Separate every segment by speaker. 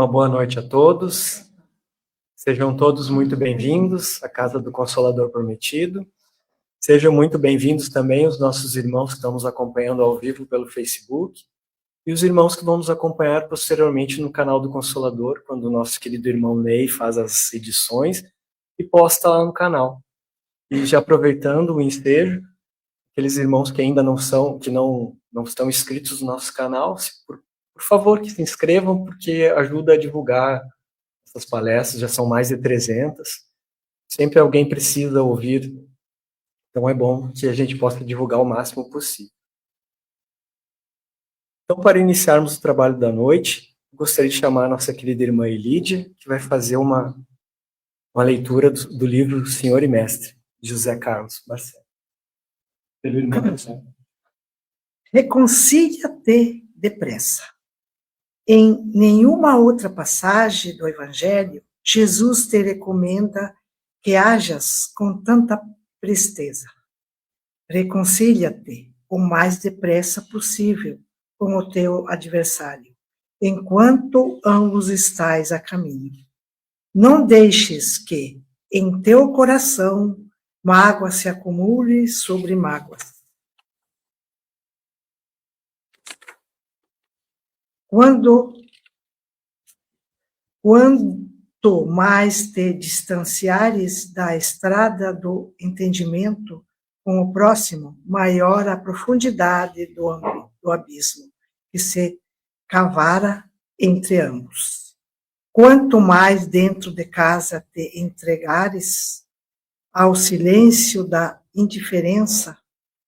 Speaker 1: Uma boa noite a todos. Sejam todos muito bem-vindos à Casa do Consolador Prometido. Sejam muito bem-vindos também os nossos irmãos que estão nos acompanhando ao vivo pelo Facebook e os irmãos que vão nos acompanhar posteriormente no canal do Consolador, quando o nosso querido irmão Ney faz as edições e posta lá no canal. E já aproveitando o ensejo, aqueles irmãos que ainda não estão inscritos no nosso canal, por favor, que se inscrevam, porque ajuda a divulgar essas palestras, já são mais de 300. Sempre alguém precisa ouvir, então é bom que a gente possa divulgar o máximo possível. Então, para iniciarmos o trabalho da noite, gostaria de chamar a nossa querida irmã Elídia, que vai fazer uma leitura do livro Senhor e Mestre, de José Carlos Barcelo. Pelo irmão Barcelo.
Speaker 2: Reconcilia-te depressa. Em nenhuma outra passagem do Evangelho, Jesus te recomenda que hajas com tanta presteza. Reconcilia-te o mais depressa possível com o teu adversário, enquanto ambos estais a caminho. Não deixes que, em teu coração, mágoa se acumule sobre mágoas. Quanto mais te distanciares da estrada do entendimento com o próximo, maior a profundidade do abismo que se cavara entre ambos. Quanto mais dentro de casa te entregares ao silêncio da indiferença,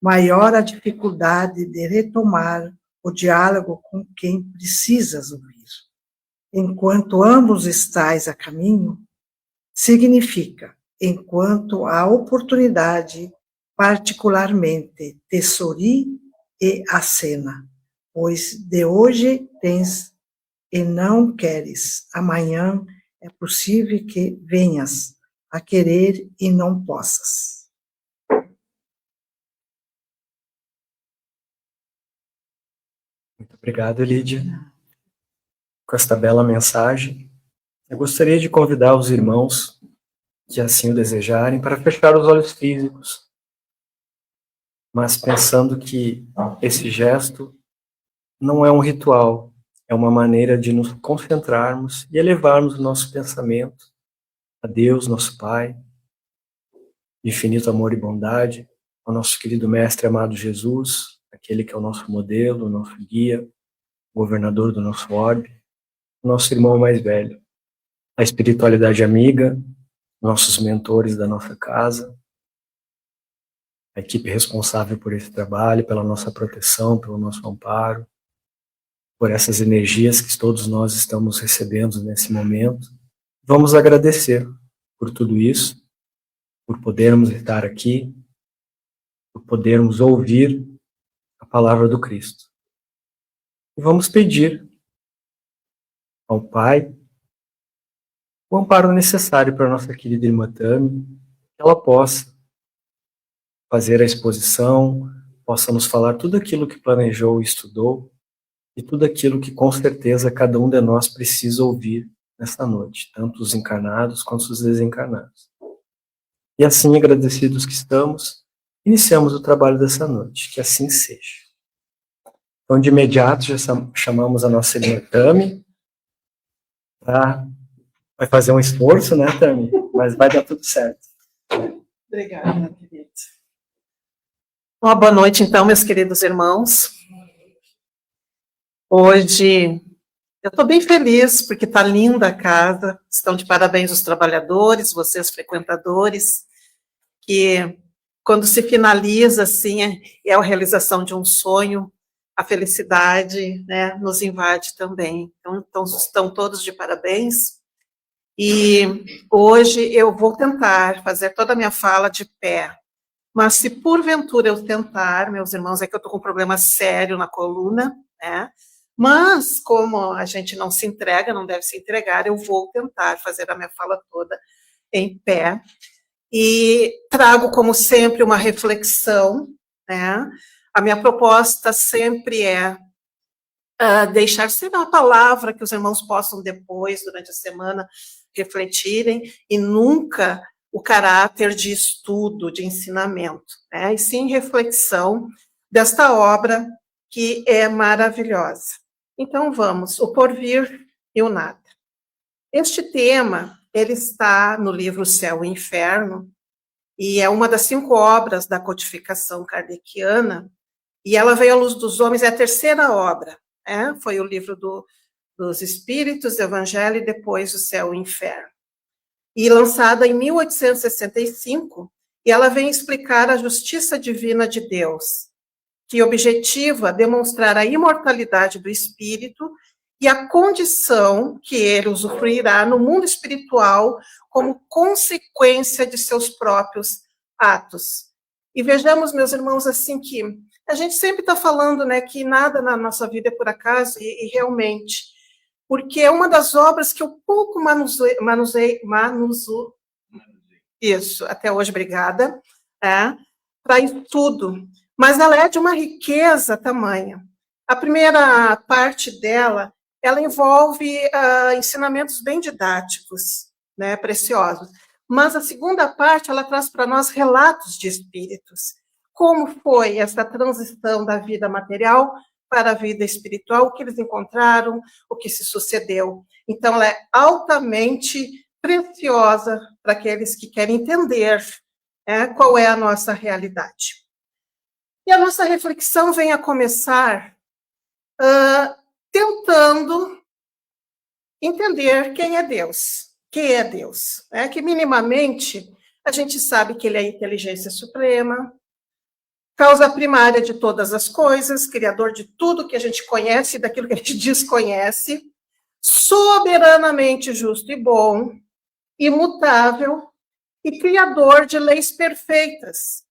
Speaker 2: maior a dificuldade de retomar o diálogo com quem precisas ouvir. Enquanto ambos estais a caminho, significa, enquanto a oportunidade particularmente te sorri e acena, pois de hoje tens e não queres, amanhã é possível que venhas a querer e não possas.
Speaker 1: Muito obrigado, Lídia, com esta bela mensagem. Eu gostaria de convidar os irmãos que assim o desejarem para fechar os olhos físicos, mas pensando que esse gesto não é um ritual, é uma maneira de nos concentrarmos e elevarmos o nosso pensamento a Deus, nosso Pai, de infinito amor e bondade, ao nosso querido Mestre amado Jesus, aquele que é o nosso modelo, o nosso guia, o governador do nosso orbe, o nosso irmão mais velho, a espiritualidade amiga, nossos mentores da nossa casa, a equipe responsável por esse trabalho, pela nossa proteção, pelo nosso amparo, por essas energias que todos nós estamos recebendo nesse momento. Vamos agradecer por tudo isso, por podermos estar aqui, por podermos ouvir a palavra do Cristo. E vamos pedir ao Pai o amparo necessário para a nossa querida irmã Tami, que ela possa fazer a exposição, possa nos falar tudo aquilo que planejou e estudou, e tudo aquilo que com certeza cada um de nós precisa ouvir nesta noite, tanto os encarnados quanto os desencarnados. E assim, agradecidos que estamos, iniciamos o trabalho dessa noite, que assim seja. Então, de imediato, já chamamos a nossa irmã Tami, vai fazer um esforço, né, Tami? Mas vai dar tudo certo.
Speaker 3: Obrigada, querido. Uma boa noite, então, meus queridos irmãos. Hoje eu estou bem feliz, porque está linda a casa, estão de parabéns os trabalhadores, vocês frequentadores, que quando se finaliza, assim, é a realização de um sonho, a felicidade, né, nos invade também. Então, estão todos de parabéns. E hoje eu vou tentar fazer toda a minha fala de pé, mas se porventura eu tentar, meus irmãos, é que eu estou com um problema sério na coluna, né? Mas, como a gente não se entrega, não deve se entregar, eu vou tentar fazer a minha fala toda em pé. E trago, como sempre, uma reflexão, né? A minha proposta sempre é deixar ser uma palavra que os irmãos possam depois, durante a semana, refletirem, e nunca o caráter de estudo, de ensinamento, né? E sim reflexão desta obra que é maravilhosa. Então vamos, o porvir e o nada. Este tema, ele está no livro Céu e Inferno, e é uma das 5 obras da codificação kardeciana, e ela veio à luz dos homens, é a terceira obra, foi o livro dos Espíritos, do Evangelho, e depois o Céu e o Inferno. E lançada em 1865, e ela vem explicar a justiça divina de Deus, que objetiva demonstrar a imortalidade do espírito e a condição que ele usufruirá no mundo espiritual como consequência de seus próprios atos. E vejamos, meus irmãos, assim que a gente sempre está falando, né, que nada na nossa vida é por acaso, e realmente, porque é uma das obras que eu pouco manuseio, isso, até hoje, obrigada, para estudo, mas ela é de uma riqueza tamanha. A primeira parte dela, ela envolve ensinamentos bem didáticos, né, preciosos, mas a segunda parte, ela traz para nós relatos de espíritos, como foi essa transição da vida material para a vida espiritual, o que eles encontraram, o que se sucedeu. Então, ela é altamente preciosa para aqueles que querem entender qual é a nossa realidade. E a nossa reflexão vem a começar tentando entender quem é Deus. Quem é Deus? Que minimamente a gente sabe que ele é a inteligência suprema, causa primária de todas as coisas, criador de tudo que a gente conhece e daquilo que a gente desconhece, soberanamente justo e bom, imutável e criador de leis perfeitas,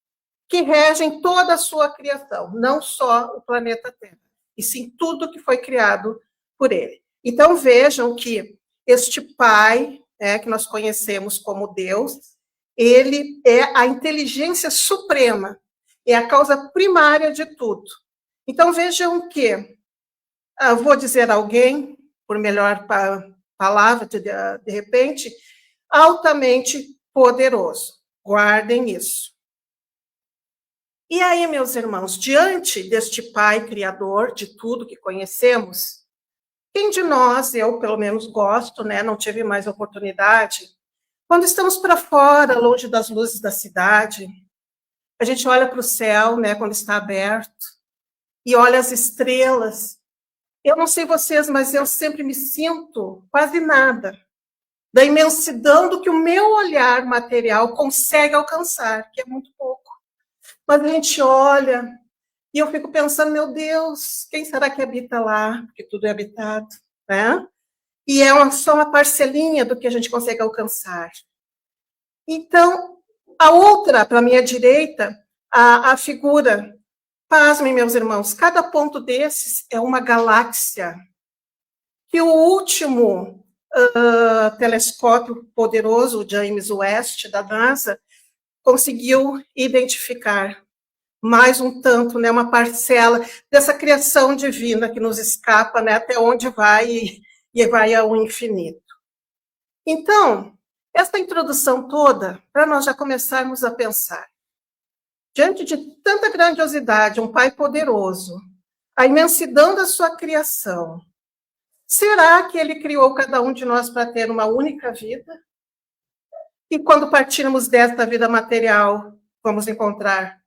Speaker 3: que regem toda a sua criação, não só o planeta Terra, e sim tudo que foi criado por ele. Então vejam que este Pai, que nós conhecemos como Deus, ele é a inteligência suprema, é a causa primária de tudo. Então vejam que, vou dizer alguém, por melhor palavra, de repente, altamente poderoso. Guardem isso. E aí, meus irmãos, diante deste Pai Criador de tudo que conhecemos, quem de nós, eu pelo menos gosto, né, não tive mais oportunidade, quando estamos para fora, longe das luzes da cidade, a gente olha para o céu, né, quando está aberto, e olha as estrelas. Eu não sei vocês, mas eu sempre me sinto quase nada da imensidão do que o meu olhar material consegue alcançar, que é muito pouco. Mas a gente olha e eu fico pensando, meu Deus, quem será que habita lá? Porque tudo é habitado, né? E é só uma parcelinha do que a gente consegue alcançar. Então, a outra, para a minha direita, a figura, pasmem, meus irmãos, cada ponto desses é uma galáxia que o último telescópio poderoso, o James West, da NASA, conseguiu identificar mais um tanto, né, uma parcela dessa criação divina que nos escapa, né, até onde vai e vai ao infinito. Então, essa introdução toda, para nós já começarmos a pensar, diante de tanta grandiosidade, um Pai poderoso, a imensidão da sua criação, será que ele criou cada um de nós para ter uma única vida? E quando partirmos desta vida material, não vamos encontrar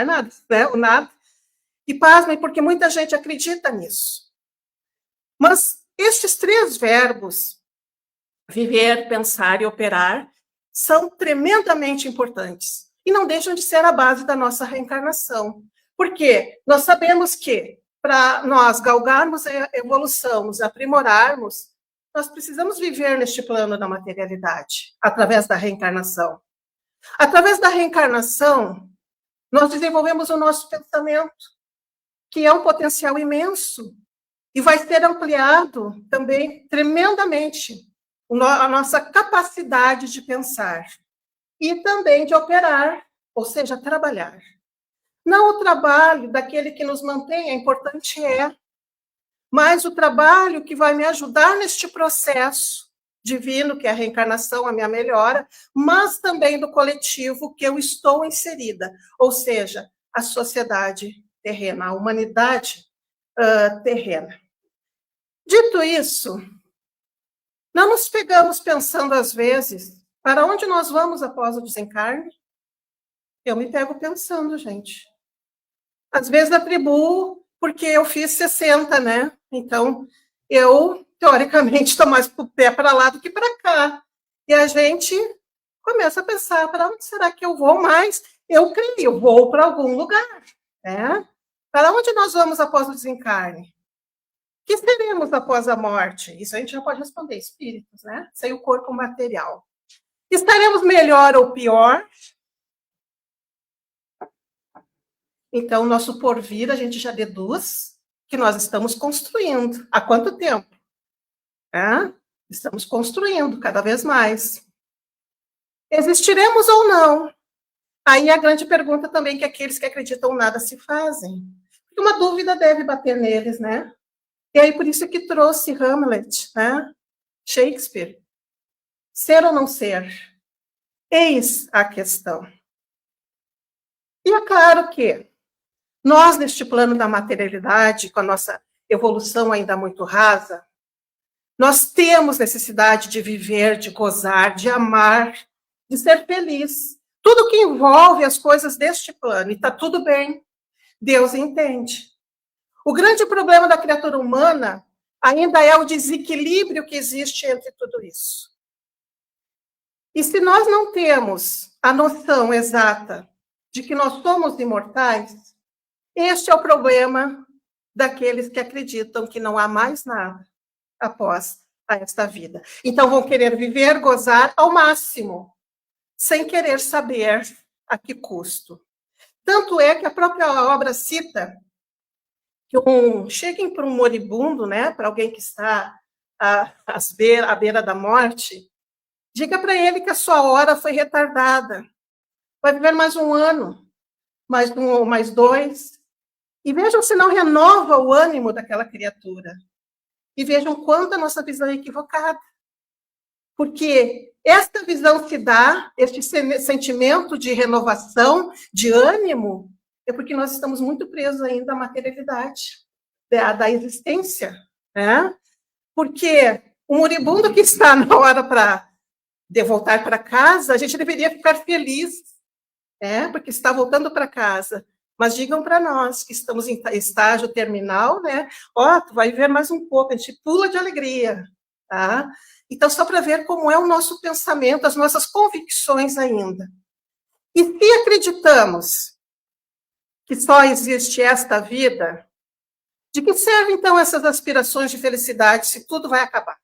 Speaker 3: nada, né? O nada. E pasmem, porque muita gente acredita nisso. Mas estes 3 verbos, viver, pensar e operar, são tremendamente importantes. E não deixam de ser a base da nossa reencarnação. Porque nós sabemos que, para nós galgarmos a evolução, nos aprimorarmos, nós precisamos viver neste plano da materialidade, através da reencarnação. Através da reencarnação, nós desenvolvemos o nosso pensamento, que é um potencial imenso, e vai ser ampliado também tremendamente a nossa capacidade de pensar e também de operar, ou seja, trabalhar. Não o trabalho daquele que nos mantém, é importante, mas o trabalho que vai me ajudar neste processo divino, que é a reencarnação, a minha melhora, mas também do coletivo que eu estou inserida, ou seja, a sociedade terrena, a humanidade terrena. Dito isso, não nos pegamos pensando, às vezes, para onde nós vamos após o desencarne? Eu me pego pensando, gente. Às vezes atribuo porque eu fiz 60, né? Então, eu, teoricamente, estou mais para o pé para lá do que para cá. E a gente começa a pensar, para onde será que eu vou mais? Eu creio, vou para algum lugar, né? Para onde nós vamos após o desencarne? O que seremos após a morte? Isso a gente já pode responder, espíritos, né? Sem o corpo material. Estaremos melhor ou pior? Então, nosso porvir, a gente já deduz que nós estamos construindo. Há quanto tempo? Estamos construindo cada vez mais. Existiremos ou não? Aí a grande pergunta também que aqueles que acreditam nada se fazem. Porque uma dúvida deve bater neles, né? E aí por isso que trouxe Hamlet, né? Shakespeare. Ser ou não ser? Eis a questão. E é claro que nós, neste plano da materialidade, com a nossa evolução ainda muito rasa, nós temos necessidade de viver, de gozar, de amar, de ser feliz. Tudo que envolve as coisas deste plano, e está tudo bem, Deus entende. O grande problema da criatura humana ainda é o desequilíbrio que existe entre tudo isso. E se nós não temos a noção exata de que nós somos imortais, este é o problema daqueles que acreditam que não há mais nada após esta vida. Então vão querer viver, gozar ao máximo, sem querer saber a que custo. Tanto é que a própria obra cita que cheguem para um moribundo, né, para alguém que está à beira da morte, diga para ele que a sua hora foi retardada. Vai viver mais um ano, mais 2. E vejam se não renova o ânimo daquela criatura. E vejam quanto a nossa visão é equivocada. Porque esta visão se dá, este sentimento de renovação, de ânimo, é porque nós estamos muito presos ainda à materialidade da existência. Né? Porque o moribundo que está na hora de voltar para casa, a gente deveria ficar feliz, porque está voltando para casa. Mas digam para nós que estamos em estágio terminal, né? Tu vai viver mais um pouco, a gente pula de alegria, tá? Então, só para ver como é o nosso pensamento, as nossas convicções ainda. E se acreditamos que só existe esta vida, de que servem, então, essas aspirações de felicidade se tudo vai acabar?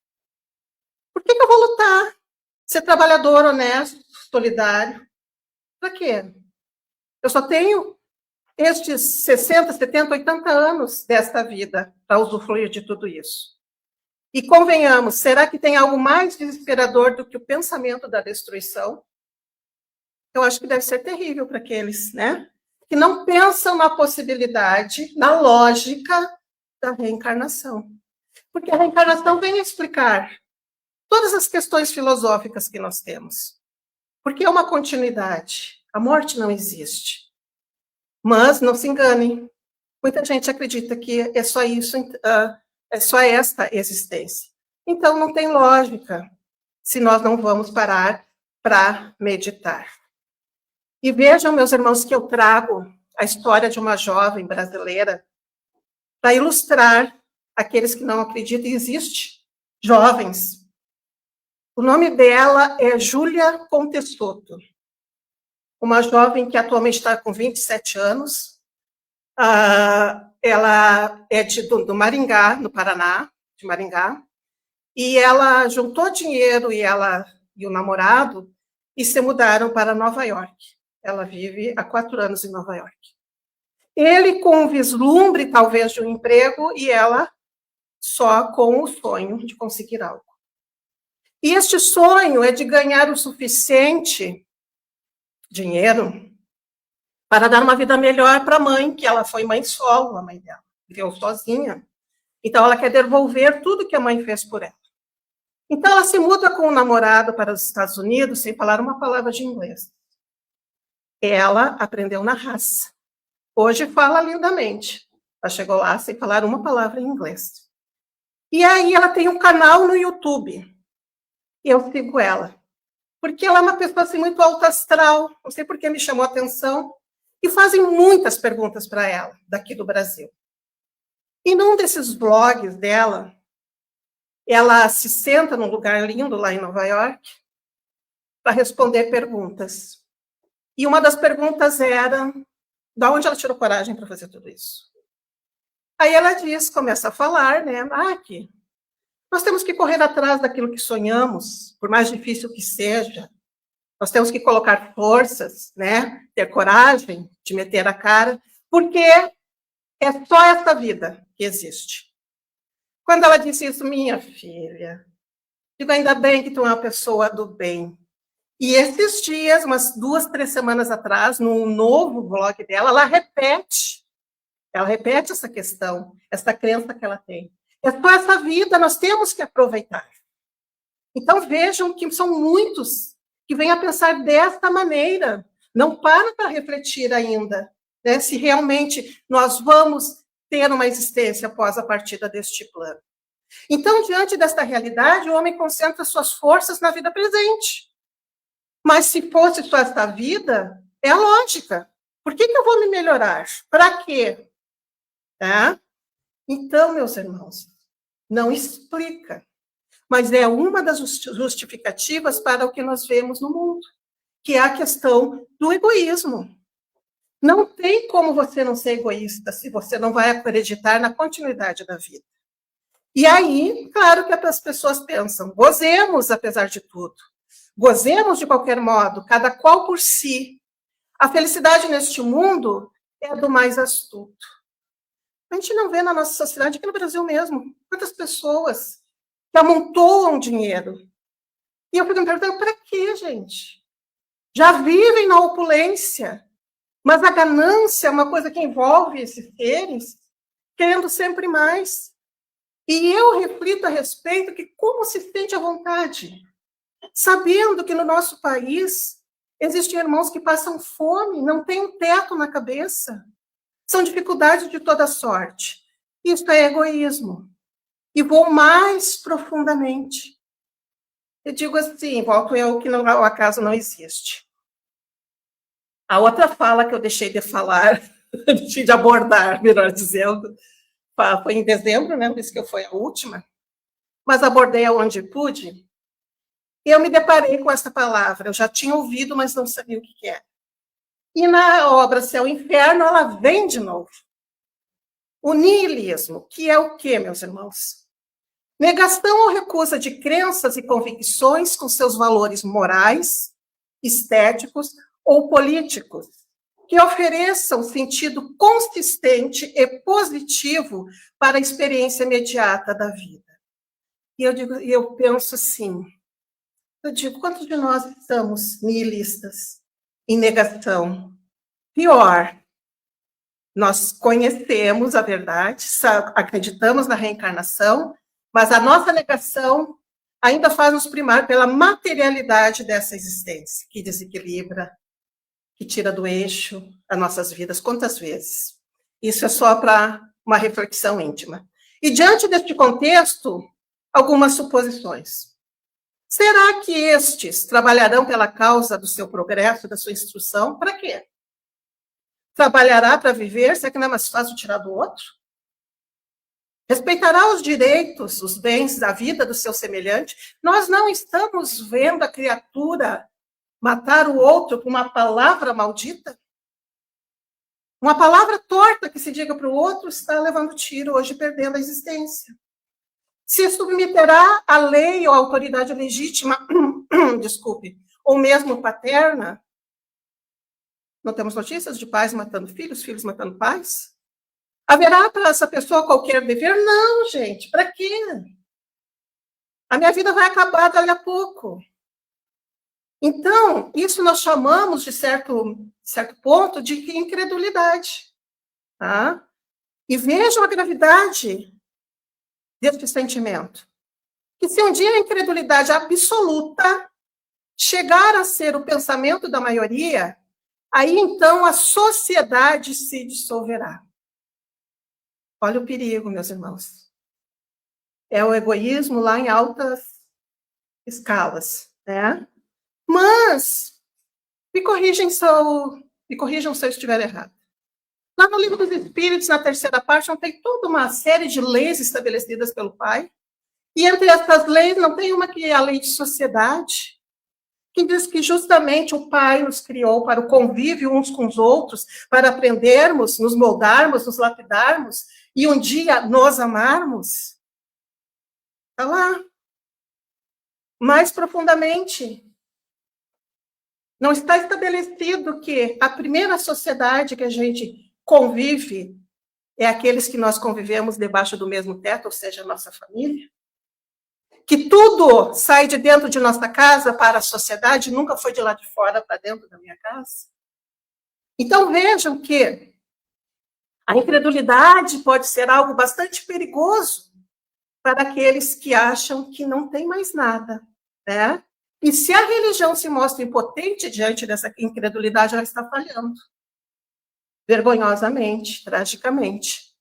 Speaker 3: Por que eu vou lutar? Ser trabalhador, honesto, solidário? Para quê? Eu só tenho estes 60, 70, 80 anos desta vida para usufruir de tudo isso. E convenhamos, será que tem algo mais desesperador do que o pensamento da destruição? Eu acho que deve ser terrível para aqueles, né, que não pensam na possibilidade, na lógica da reencarnação. Porque a reencarnação vem explicar todas as questões filosóficas que nós temos. Porque é uma continuidade. A morte não existe. Mas não se enganem, muita gente acredita que é só isso, é só esta existência. Então não tem lógica se nós não vamos parar para meditar. E vejam, meus irmãos, que eu trago a história de uma jovem brasileira para ilustrar aqueles que não acreditam. Existe jovens. O nome dela é Júlia Contessoto. Uma jovem que atualmente está com 27 anos. Ela é do Maringá, no Paraná, de Maringá. E ela juntou dinheiro, e o namorado, e se mudaram para Nova York. Ela vive há 4 anos em Nova York. Ele com um vislumbre, talvez, de um emprego, e ela só com o sonho de conseguir algo. E este sonho é de ganhar o suficiente dinheiro para dar uma vida melhor para a mãe, que ela foi mãe solo, a mãe dela, viveu sozinha. Então, ela quer devolver tudo que a mãe fez por ela. Então, ela se muda com o namorado para os Estados Unidos sem falar uma palavra de inglês. Ela aprendeu na raça. Hoje fala lindamente. Ela chegou lá sem falar uma palavra em inglês. E aí ela tem um canal no YouTube. E eu sigo ela. Porque ela é uma pessoa assim, muito alta astral. Não sei por que me chamou a atenção. E fazem muitas perguntas para ela, daqui do Brasil. E num desses vlogs dela, ela se senta num lugar lindo lá em Nova York para responder perguntas. E uma das perguntas era: de onde ela tirou coragem para fazer tudo isso? Aí ela começa a falar, né? Que nós temos que correr atrás daquilo que sonhamos, por mais difícil que seja. Nós temos que colocar forças, né? Ter coragem de meter a cara, porque é só essa vida que existe. Quando ela disse isso, minha filha, digo, ainda bem que tu é uma pessoa do bem. E esses dias, umas 2, 3 semanas atrás, num novo vlog dela, ela repete essa questão, essa crença que ela tem. É só essa vida, nós temos que aproveitar. Então, vejam que são muitos que vêm a pensar desta maneira, não param para refletir ainda, né, se realmente nós vamos ter uma existência após a partida deste plano. Então, diante desta realidade, o homem concentra suas forças na vida presente. Mas se fosse só esta vida, é a lógica. Por que eu vou me melhorar? Para quê? Tá? Então, meus irmãos, não explica. Mas é uma das justificativas para o que nós vemos no mundo, que é a questão do egoísmo. Não tem como você não ser egoísta se você não vai acreditar na continuidade da vida. E aí, claro que as pessoas pensam, gozemos apesar de tudo. Gozemos de qualquer modo, cada qual por si. A felicidade neste mundo é do mais astuto. A gente não vê na nossa sociedade, aqui no Brasil mesmo, quantas pessoas que amontoam dinheiro. E eu fico me perguntando, para quê, gente? Já vivem na opulência, mas a ganância é uma coisa que envolve esses seres, querendo sempre mais. E eu reflito a respeito que como se sente à vontade, sabendo que no nosso país existem irmãos que passam fome, não têm um teto na cabeça. São dificuldades de toda sorte. Isso é egoísmo. E vou mais profundamente. Eu digo assim, volto eu que não, o acaso não existe. A outra fala que eu deixei de falar, deixei de abordar, melhor dizendo, foi em dezembro, né? Por isso que foi a última. Mas abordei aonde pude. E eu me deparei com essa palavra. Eu já tinha ouvido, mas não sabia o que era. E na obra Céu e Inferno, ela vem de novo. O niilismo, que é o quê, meus irmãos? Negação ou recusa de crenças e convicções com seus valores morais, estéticos ou políticos, que ofereçam sentido consistente e positivo para a experiência imediata da vida. E eu penso assim, quantos de nós estamos nihilistas, em negação? Pior, nós conhecemos a verdade, acreditamos na reencarnação, mas a nossa negação ainda faz nos primar pela materialidade dessa existência, que desequilibra, que tira do eixo as nossas vidas. Quantas vezes? Isso é só para uma reflexão íntima. E diante deste contexto, algumas suposições. Será que estes trabalharão pela causa do seu progresso, da sua instrução? Para quê? Trabalhará para viver? Será que não é mais fácil tirar do outro? Respeitará os direitos, os bens da vida do seu semelhante? Nós não estamos vendo a criatura matar o outro com uma palavra maldita? Uma palavra torta que se diga para o outro está levando tiro, hoje perdendo a existência. Se submeterá à lei ou à autoridade legítima, desculpe, ou mesmo paterna? Não temos notícias de pais matando filhos, filhos matando pais? Haverá para essa pessoa qualquer dever? Não, gente, para quê? A minha vida vai acabar daqui a pouco. Então, isso nós chamamos, de certo ponto, de incredulidade. Tá? E vejam a gravidade deste sentimento. Que se um dia a incredulidade absoluta chegar a ser o pensamento da maioria, aí então a sociedade se dissolverá. Olha o perigo, meus irmãos. É o egoísmo lá em altas escalas, né? Mas me corrijam se eu estiver errado. Lá no Livro dos Espíritos, na terceira parte, não tem toda uma série de leis estabelecidas pelo Pai. E entre essas leis, não tem uma que é a lei de sociedade, que diz que justamente o Pai nos criou para o convívio uns com os outros, para aprendermos, nos moldarmos, nos lapidarmos, e um dia nos amarmos. Está lá. Mais profundamente. Não está estabelecido que a primeira sociedade que a gente convive é aqueles que nós convivemos debaixo do mesmo teto, ou seja, a nossa família? Que tudo sai de dentro de nossa casa para a sociedade, nunca foi de lá de fora para dentro da minha casa? Então vejam que a incredulidade pode ser algo bastante perigoso para aqueles que acham que não tem mais nada, né? E se a religião se mostra impotente diante dessa incredulidade, ela está falhando. Vergonhosamente, tragicamente.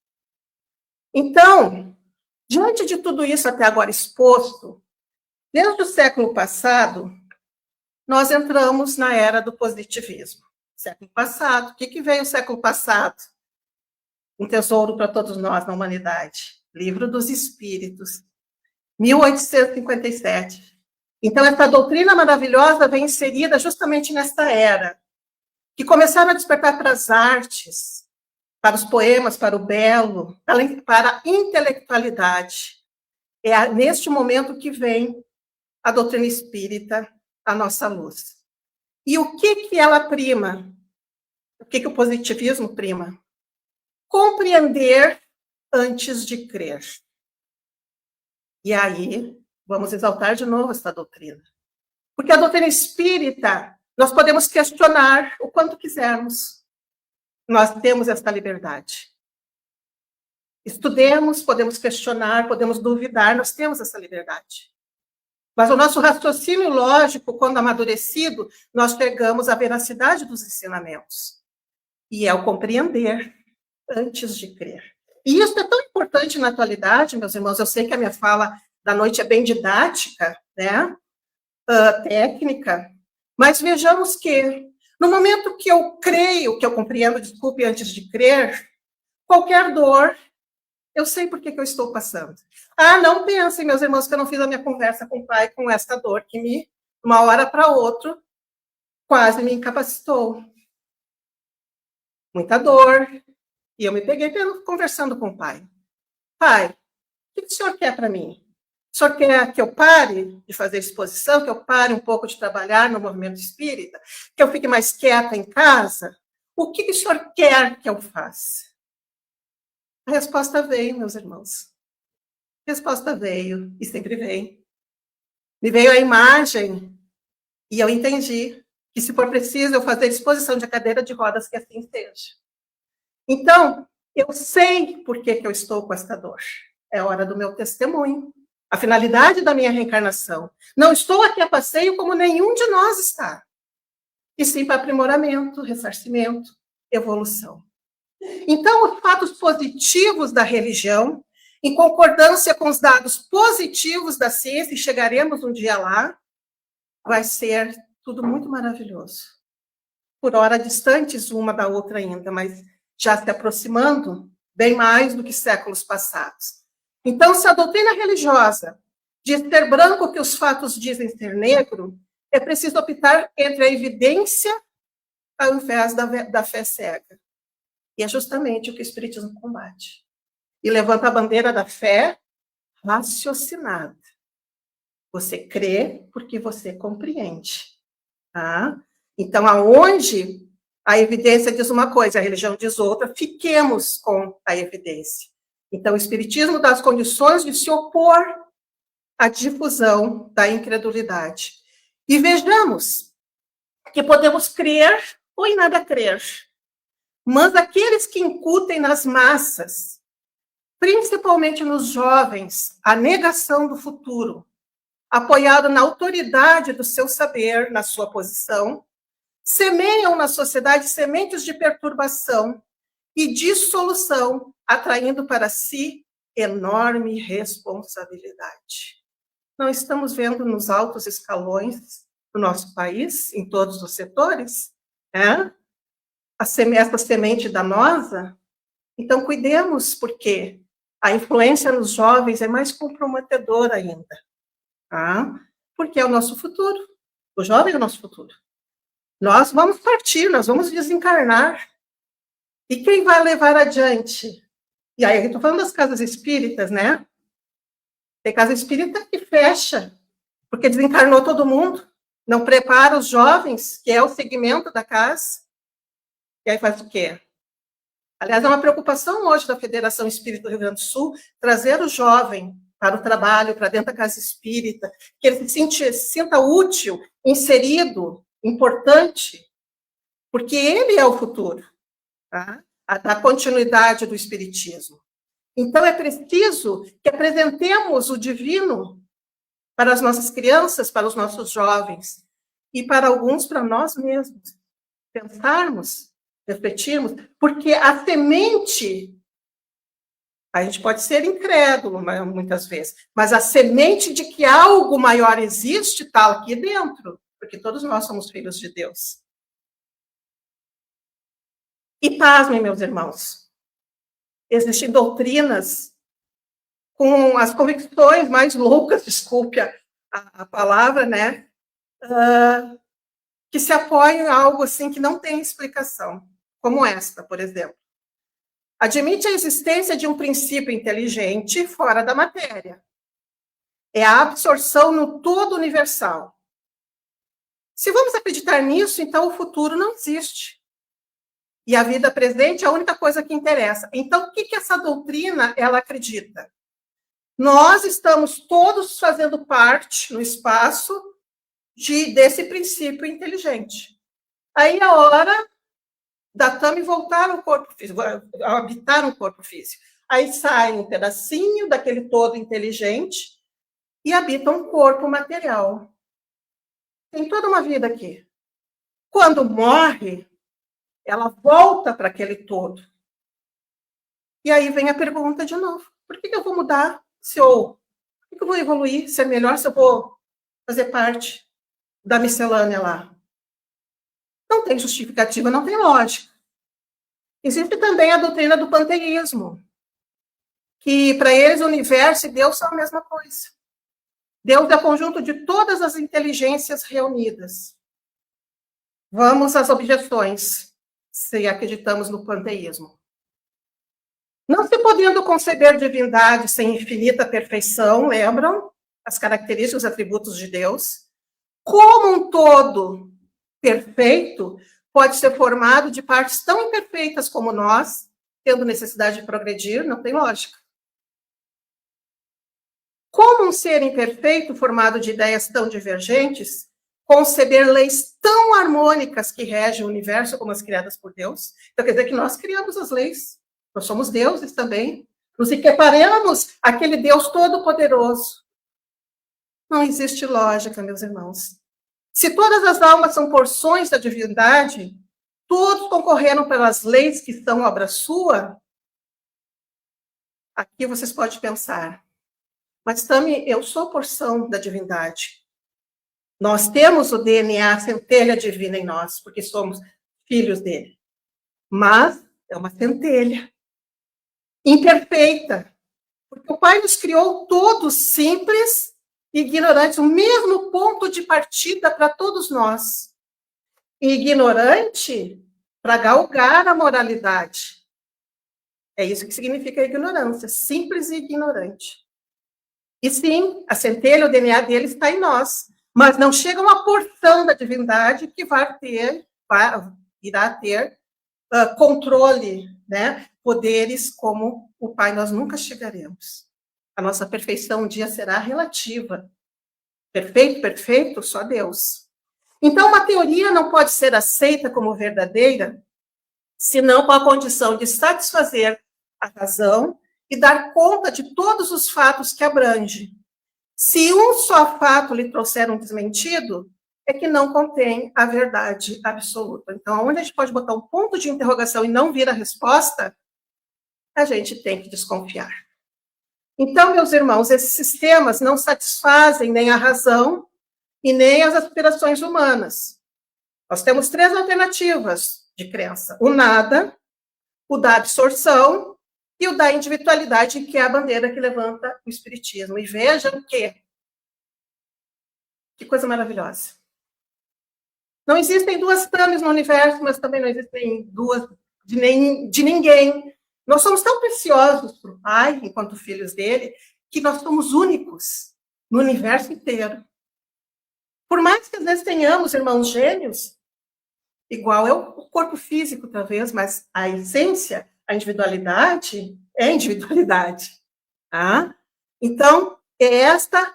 Speaker 3: Então, diante de tudo isso até agora exposto, desde o século passado, nós entramos na era do positivismo. Século passado, o que veio o século passado? Um tesouro para todos nós na humanidade. Livro dos Espíritos, 1857. Então, essa doutrina maravilhosa vem inserida justamente nesta era, que começaram a despertar para as artes, para os poemas, para o belo, para a intelectualidade. É neste momento que vem a doutrina espírita, a nossa luz. E o que ela prima? O que o positivismo prima? Compreender antes de crer. E aí, vamos exaltar de novo essa doutrina. Porque a doutrina espírita, nós podemos questionar o quanto quisermos. Nós temos essa liberdade. Estudemos, podemos questionar, podemos duvidar, nós temos essa liberdade. Mas o nosso raciocínio lógico, quando amadurecido, nós pegamos a veracidade dos ensinamentos. E é o compreender antes de crer. E isso é tão importante na atualidade, meus irmãos. Eu sei que a minha fala da noite é bem didática, né? Técnica, mas vejamos que no momento que eu creio, que eu compreendo, desculpe, antes de crer, qualquer dor, eu sei por que eu estou passando. Não pensem, meus irmãos, que eu não fiz a minha conversa com o Pai com esta dor que de uma hora para outra, quase me incapacitou. Muita dor. E eu me peguei conversando com o Pai. Pai, o que o senhor quer para mim? O senhor quer que eu pare de fazer exposição, que eu pare um pouco de trabalhar no movimento espírita, que eu fique mais quieta em casa? O que o senhor quer que eu faça? A resposta veio, meus irmãos. A resposta veio, e sempre vem. Me veio a imagem, e eu entendi que, se for preciso, eu fazer exposição de cadeira de rodas, que assim seja. Então, eu sei por que eu estou com esta dor. É hora do meu testemunho. A finalidade da minha reencarnação. Não estou aqui a passeio como nenhum de nós está. E sim para aprimoramento, ressarcimento, evolução. Então, os fatos positivos da religião, em concordância com os dados positivos da ciência, e chegaremos um dia lá, vai ser tudo muito maravilhoso. Por hora distantes uma da outra ainda, mas já se aproximando bem mais do que séculos passados. Então, se a doutrina religiosa diz ser branco que os fatos dizem ser negro, é preciso optar entre a evidência ao invés da fé cega. E é justamente o que o Espiritismo combate. E levanta a bandeira da fé raciocinada. Você crê porque você compreende. Tá? Então, aonde a evidência diz uma coisa, a religião diz outra, fiquemos com a evidência. Então, o Espiritismo dá as condições de se opor à difusão da incredulidade. E vejamos que podemos crer ou em nada crer. Mas aqueles que incutem nas massas principalmente nos jovens, a negação do futuro, apoiado na autoridade do seu saber, na sua posição, semeiam na sociedade sementes de perturbação e dissolução, atraindo para si enorme responsabilidade. Não estamos vendo nos altos escalões do nosso país, em todos os setores, essa semente danosa? Então, cuidemos, porque a influência nos jovens é mais comprometedora ainda, tá? Porque é o nosso futuro. O jovem é o nosso futuro. Nós vamos partir, nós vamos desencarnar. E quem vai levar adiante? E aí, eu estou falando das casas espíritas, né? Tem casa espírita que fecha, porque desencarnou todo mundo, não prepara os jovens, que é o segmento da casa, e aí faz o quê? Aliás, é uma preocupação hoje da Federação Espírita do Rio Grande do Sul, trazer o jovem para o trabalho, para dentro da casa espírita, que ele se sinta útil, inserido, importante, porque ele é o futuro, tá? Da continuidade do espiritismo. Então, é preciso que apresentemos o divino para as nossas crianças, para os nossos jovens, e para alguns, para nós mesmos. Pensarmos, refletirmos, porque a semente, a gente pode ser incrédulo muitas vezes, mas a semente de que algo maior existe está aqui dentro, porque todos nós somos filhos de Deus. E pasmem, meus irmãos, existem doutrinas com as convicções mais loucas, desculpe a palavra, né? Que se apoiam em algo assim que não tem explicação, como esta, por exemplo. Admite a existência de um princípio inteligente fora da matéria. É a absorção no todo universal. Se vamos acreditar nisso, então o futuro não existe. E a vida presente é a única coisa que interessa. Então, o que essa doutrina ela acredita? Nós estamos todos fazendo parte no espaço desse princípio inteligente. Aí a hora da Tami voltar ao corpo físico, habitar um corpo físico. Aí sai um pedacinho daquele todo inteligente e habita um corpo material. Tem toda uma vida aqui. Quando morre, ela volta para aquele todo. E aí vem a pergunta de novo. Por que eu vou mudar? Por que eu vou evoluir? Se é melhor se eu vou fazer parte da miscelânea lá? Não tem justificativa, não tem lógica. Existe também a doutrina do panteísmo, que para eles o universo e Deus são a mesma coisa. Deus é o conjunto de todas as inteligências reunidas. Vamos às objeções, se acreditamos no panteísmo. Não se podendo conceber divindade sem infinita perfeição, lembram? As características, os atributos de Deus. Como um todo perfeito pode ser formado de partes tão imperfeitas como nós, tendo necessidade de progredir, não tem lógica. Como um ser imperfeito, formado de ideias tão divergentes, conceber leis tão harmônicas que regem o universo como as criadas por Deus? Então, quer dizer que nós criamos as leis. Nós somos deuses também. Nos equiparamos àquele Deus todo-poderoso. Não existe lógica, meus irmãos. Se todas as almas são porções da divindade, todos concorreram pelas leis que são obra sua, aqui vocês podem pensar, mas Tami, eu sou porção da divindade. Nós temos o DNA, a centelha divina em nós, porque somos filhos dele. Mas é uma centelha imperfeita, porque o Pai nos criou todos simples e ignorantes, o mesmo ponto de partida para todos nós. E ignorante para galgar a moralidade. É isso que significa a ignorância, simples e ignorante. E sim, a centelha, o DNA dele está em nós, mas não chega uma porção da divindade que irá ter controle, né? Poderes como o Pai, nós nunca chegaremos. A nossa perfeição um dia será relativa. Perfeito, só Deus. Então, uma teoria não pode ser aceita como verdadeira, senão com a condição de satisfazer a razão e dar conta de todos os fatos que abrange. Se um só fato lhe trouxer um desmentido, é que não contém a verdade absoluta. Então, onde a gente pode botar um ponto de interrogação e não vir a resposta, a gente tem que desconfiar. Então, meus irmãos, esses sistemas não satisfazem nem a razão e nem as aspirações humanas. Nós temos 3 alternativas de crença: o nada, o da absorção e o da individualidade, que é a bandeira que levanta o Espiritismo. E vejam que coisa maravilhosa. Não existem 2 Tamis no universo, mas também não existem 2 de ninguém. Nós somos tão preciosos para o Pai, enquanto filhos dele, que nós somos únicos no universo inteiro. Por mais que às vezes tenhamos irmãos gêmeos, igual é o corpo físico, talvez, mas a essência, a individualidade, é individualidade. Tá? Então, é esta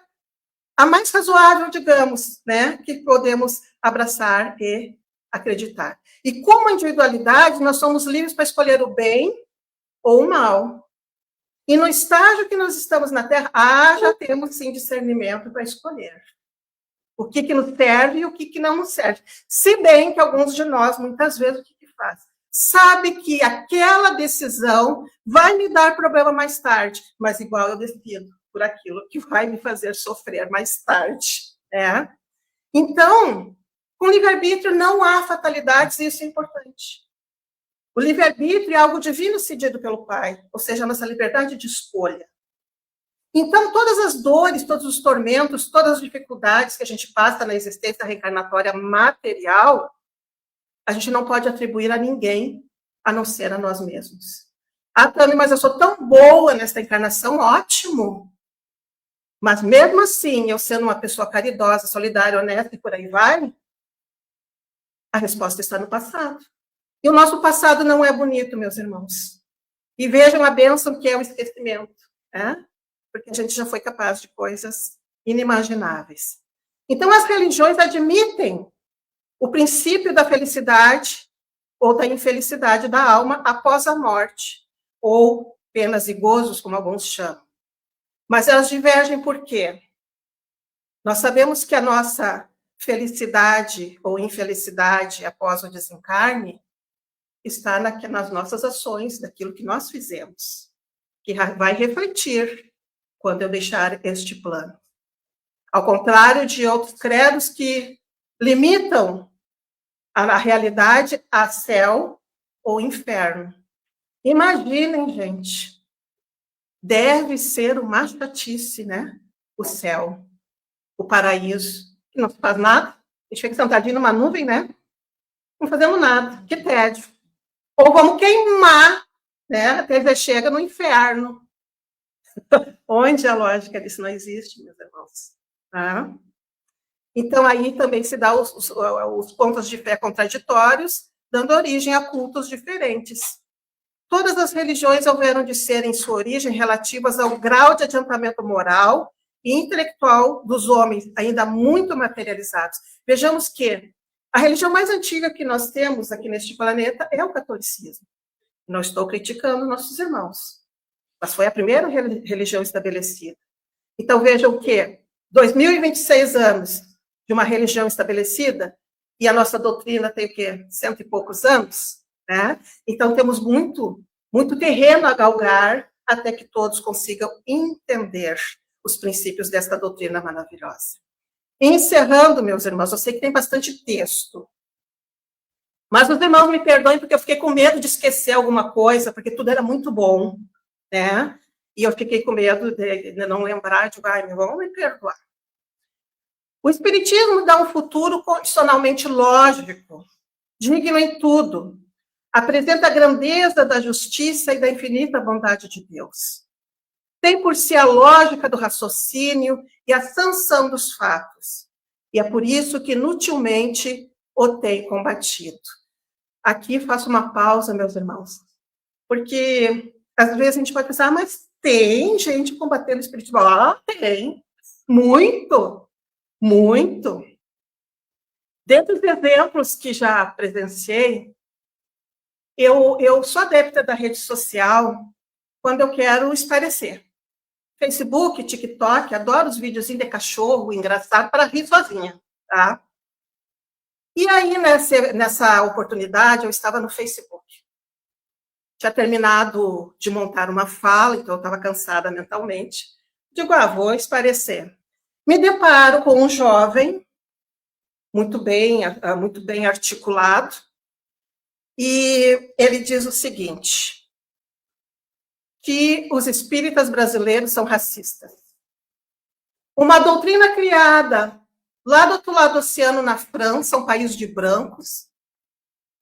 Speaker 3: a mais razoável, digamos, né, que podemos abraçar e acreditar. E como a individualidade, nós somos livres para escolher o bem ou o mal. E no estágio que nós estamos na Terra, já temos, sim, discernimento para escolher o que nos serve e o que não nos serve. Se bem que alguns de nós, muitas vezes, o que faz? Sabe que aquela decisão vai me dar problema mais tarde, mas igual eu decido por aquilo que vai me fazer sofrer mais tarde. Né? Então, com livre-arbítrio não há fatalidades, e isso é importante. O livre-arbítrio é algo divino cedido pelo Pai, ou seja, a nossa liberdade de escolha. Então, todas as dores, todos os tormentos, todas as dificuldades que a gente passa na existência reencarnatória material, a gente não pode atribuir a ninguém, a não ser a nós mesmos. Tami, mas eu sou tão boa nesta encarnação, ótimo. Mas mesmo assim, eu sendo uma pessoa caridosa, solidária, honesta e por aí vai, a resposta está no passado. E o nosso passado não é bonito, meus irmãos. E vejam a bênção que é o esquecimento, né? Porque a gente já foi capaz de coisas inimagináveis. Então, as religiões admitem o princípio da felicidade ou da infelicidade da alma após a morte, ou penas e gozos, como alguns chamam. Mas elas divergem por quê? Nós sabemos que a nossa felicidade ou infelicidade após o desencarne está nas nossas ações, daquilo que nós fizemos, que vai refletir quando eu deixar este plano. Ao contrário de outros credos que limitam a realidade a céu ou inferno. Imaginem, gente, deve ser uma chatice, né? O céu, o paraíso, que não se faz nada, a gente fica sentadinho numa nuvem, né? Não fazendo nada, que tédio. Ou vamos queimar, né? Até chega no inferno. Onde a lógica disso não existe, meus irmãos. Tá? Então, aí também se dá os pontos de fé contraditórios, dando origem a cultos diferentes. Todas as religiões houveram de ser, em sua origem, relativas ao grau de adiantamento moral e intelectual dos homens, ainda muito materializados. Vejamos que a religião mais antiga que nós temos aqui neste planeta é o catolicismo. Não estou criticando nossos irmãos, mas foi a primeira religião estabelecida. Então, vejam que 2026 anos de uma religião estabelecida, e a nossa doutrina tem o quê? 100 e poucos anos, né? Então, temos muito terreno a galgar até que todos consigam entender os princípios desta doutrina maravilhosa. Encerrando, meus irmãos, eu sei que tem bastante texto, mas os irmãos me perdoem porque eu fiquei com medo de esquecer alguma coisa, porque tudo era muito bom, né? E eu fiquei com medo de não lembrar, de meu irmão, me perdoar. O Espiritismo dá um futuro condicionalmente lógico, digno em tudo. Apresenta a grandeza da justiça e da infinita bondade de Deus. Tem por si a lógica do raciocínio e a sanção dos fatos. E é por isso que inutilmente o tem combatido. Aqui faço uma pausa, meus irmãos, porque às vezes a gente pode pensar, mas tem gente combatendo o espiritismo. Tem. Muito. Muito. Dentre os exemplos que já presenciei, eu sou adepta da rede social quando eu quero espairecer. Facebook, TikTok, adoro os videozinhos de cachorro, engraçado, para rir sozinha, tá? E aí, nessa oportunidade, eu estava no Facebook. Tinha terminado de montar uma fala, então eu estava cansada mentalmente. Digo, vou espairecer. Me deparo com um jovem, muito bem articulado, e ele diz o seguinte, que os espíritas brasileiros são racistas. Uma doutrina criada lá do outro lado do oceano, na França, um país de brancos,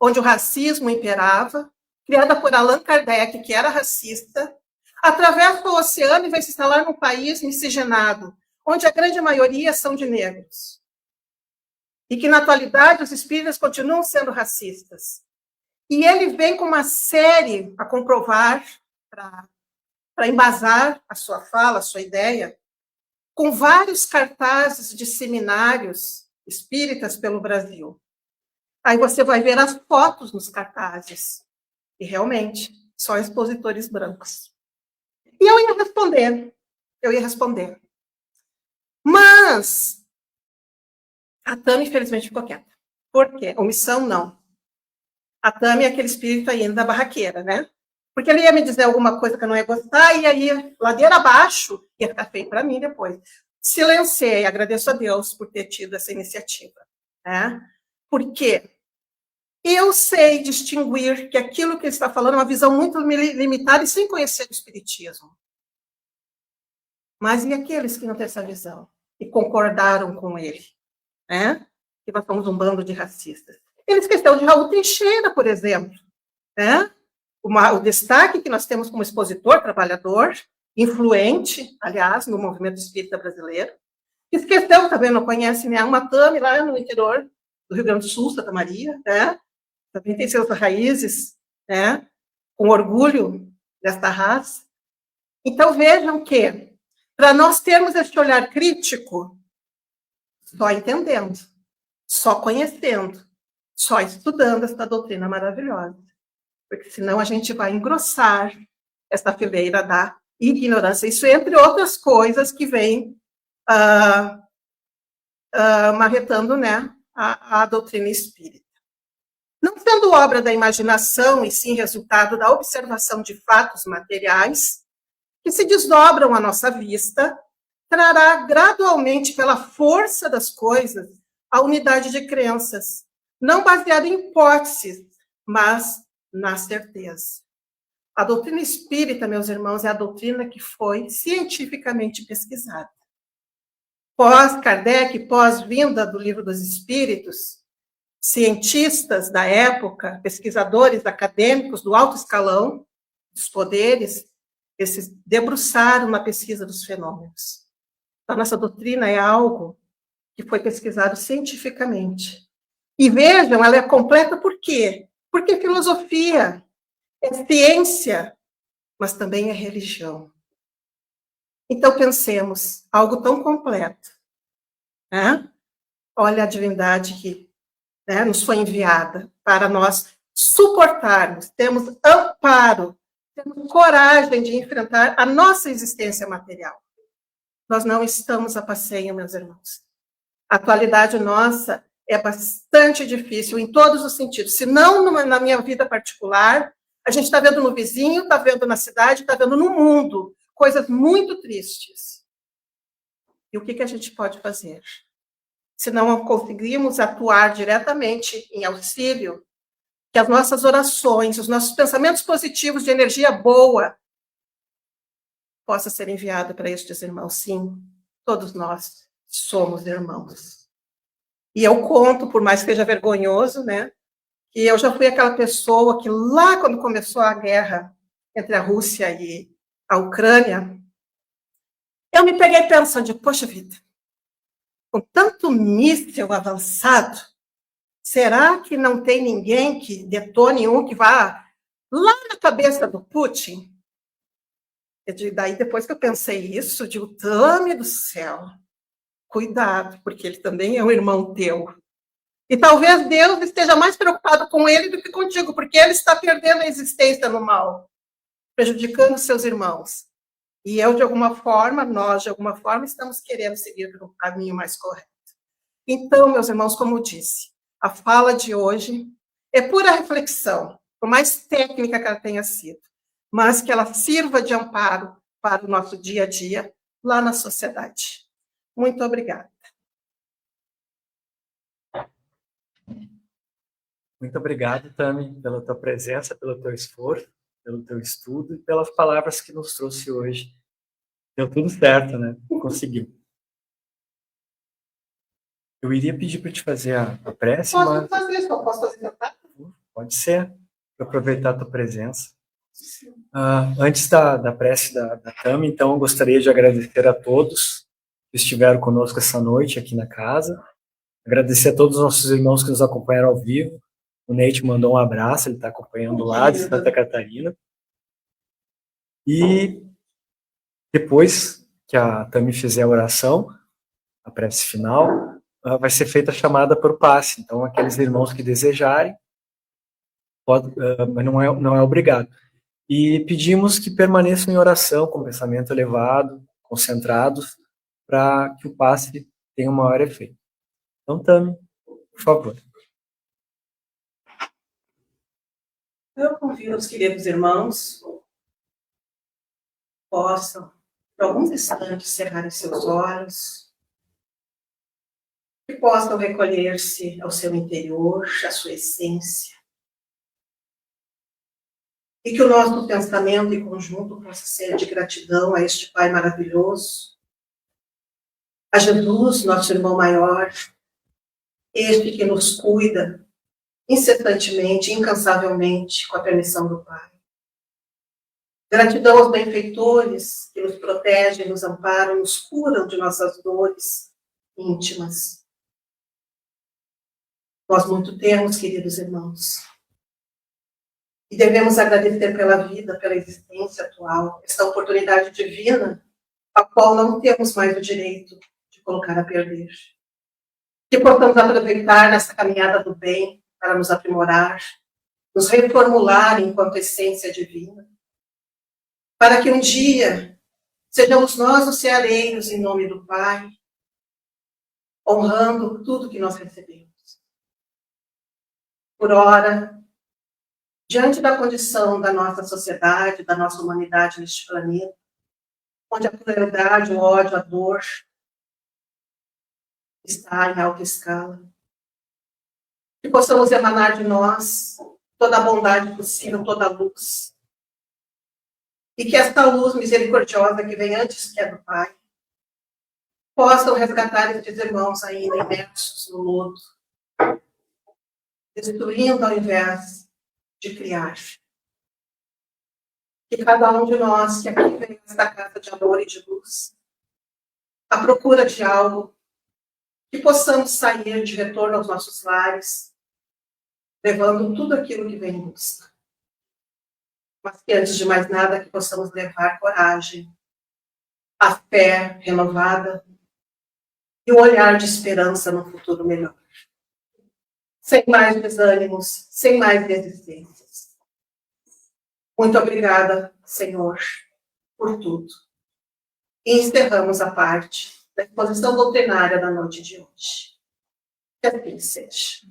Speaker 3: onde o racismo imperava, criada por Allan Kardec, que era racista, atravessa o oceano e vai se instalar num país miscigenado, onde a grande maioria são de negros. E que, na atualidade, os espíritas continuam sendo racistas. E ele vem com uma série a comprovar, para embasar a sua fala, a sua ideia, com vários cartazes de seminários espíritas pelo Brasil. Aí você vai ver as fotos nos cartazes. E, realmente, só expositores brancos. E eu ia responder. Mas a Tami, infelizmente, ficou quieta. Por quê? Omissão, não. A Tami é aquele espírito ainda da barraqueira, né? Porque ele ia me dizer alguma coisa que eu não ia gostar, e aí, ladeira abaixo, ia ficar feio para mim depois. Silenciei, agradeço a Deus por ter tido essa iniciativa. Né? Porque eu sei distinguir que aquilo que ele está falando é uma visão muito limitada e sem conhecer o espiritismo. Mas e aqueles que não têm essa visão? E concordaram com ele? Né? Que nós somos um bando de racistas. Ele esqueceu de Raul Teixeira, por exemplo. Né? O destaque que nós temos como expositor, trabalhador, influente, aliás, no movimento espírita brasileiro. Esqueceu, também não conhece nenhuma Tami lá no interior do Rio Grande do Sul, Santa Maria, né? Também tem suas raízes, né? Com orgulho desta raça. Então, vejam que, para nós termos esse olhar crítico, só entendendo, só conhecendo, só estudando essa doutrina maravilhosa. Porque senão a gente vai engrossar essa fileira da ignorância. Isso entre outras coisas que vem marretando, né, a doutrina espírita. Não sendo obra da imaginação, e sim resultado da observação de fatos materiais, que se desdobram à nossa vista, trará gradualmente, pela força das coisas, a unidade de crenças, não baseada em hipóteses, mas na certeza. A doutrina espírita, meus irmãos, é a doutrina que foi cientificamente pesquisada. Pós-Kardec, pós-vinda do Livro dos Espíritos, cientistas da época, pesquisadores acadêmicos do alto escalão, dos poderes, eles se debruçaram na pesquisa dos fenômenos. A nossa doutrina é algo que foi pesquisado cientificamente. E vejam, ela é completa por quê? Porque é filosofia, é ciência, mas também é religião. Então, pensemos, algo tão completo. Né? Olha a divindade que, né, nos foi enviada para nós suportarmos, temos amparo, temos coragem de enfrentar a nossa existência material. Nós não estamos a passeio, meus irmãos. A atualidade nossa é bastante difícil em todos os sentidos. Se não na minha vida particular, a gente está vendo no vizinho, está vendo na cidade, está vendo no mundo coisas muito tristes. E o que a gente pode fazer? Se não conseguirmos atuar diretamente em auxílio, que as nossas orações, os nossos pensamentos positivos de energia boa possa ser enviado para estes irmãos. Sim, todos nós somos irmãos. E eu conto, por mais que seja vergonhoso, né, que eu já fui aquela pessoa que lá quando começou a guerra entre a Rússia e a Ucrânia, eu me peguei pensando, poxa vida, com tanto míssil avançado, será que não tem ninguém que detone um que vá lá na cabeça do Putin? Daí, depois que eu pensei isso, eu digo, Tami do céu, cuidado, porque ele também é um irmão teu. E talvez Deus esteja mais preocupado com ele do que contigo, porque ele está perdendo a existência no mal. prejudicando seus irmãos. E eu, de alguma forma, nós, de alguma forma, estamos querendo seguir pelo caminho mais correto. Então, meus irmãos, como eu disse, a fala de hoje é pura reflexão, por mais técnica que ela tenha sido, mas que ela sirva de amparo para o nosso dia a dia lá na sociedade. Muito obrigada.
Speaker 1: Muito obrigado, Tami, pela tua presença, pelo teu esforço, pelo teu estudo e pelas palavras que nos trouxe hoje. Deu tudo certo, né? Conseguiu. Eu iria pedir para te fazer a prece, mas...
Speaker 3: Posso fazer, tá?
Speaker 1: Pode ser, para aproveitar a tua presença. Antes da prece da Tami, então, eu gostaria de agradecer a todos que estiveram conosco essa noite aqui na casa. Agradecer a todos os nossos irmãos que nos acompanharam ao vivo. O Neite mandou um abraço, ele está acompanhando lá de Santa Catarina. E depois que a Tami fizer a oração, a prece final, vai ser feita a chamada para o passe. Então, aqueles irmãos que desejarem, mas não é obrigado. E pedimos que permaneçam em oração, com pensamento elevado, concentrados, para que o passe tenha o maior efeito. Então, Tami, por favor.
Speaker 3: Eu convido os queridos irmãos possam, por alguns instantes, cerrarem seus olhos, que possam recolher-se ao seu interior, à sua essência, e que o nosso pensamento em conjunto possa ser de gratidão a este Pai maravilhoso, a Jesus, nosso irmão maior, este que nos cuida incessantemente, incansavelmente, com a permissão do Pai. Gratidão aos benfeitores que nos protegem, nos amparam, nos curam de nossas dores íntimas. Nós muito temos, queridos irmãos, e devemos agradecer pela vida, pela existência atual, esta oportunidade divina, a qual não temos mais o direito de colocar a perder. Que possamos aproveitar nessa caminhada do bem para nos aprimorar, nos reformular enquanto essência divina, para que um dia sejamos nós os ceareiros em nome do Pai, honrando tudo que nós recebemos. Por ora, diante da condição da nossa sociedade, da nossa humanidade neste planeta, onde a crueldade, o ódio, a dor está em alta escala, que possamos emanar de nós toda a bondade possível, toda a luz, e que esta luz misericordiosa que vem antes que é do Pai, possam resgatar estes irmãos ainda imersos no lodo, destruindo ao invés de criar. Que cada um de nós que aqui vem nesta casa de amor e de luz, à procura de algo, que possamos sair de retorno aos nossos lares, levando tudo aquilo que vem em busca. Mas que, antes de mais nada, que possamos levar coragem, a fé renovada e o olhar de esperança no futuro melhor. Sem mais desânimos, sem mais resistências. Muito obrigada, Senhor, por tudo. E encerramos a parte da exposição doutrinária da noite de hoje. Que assim seja.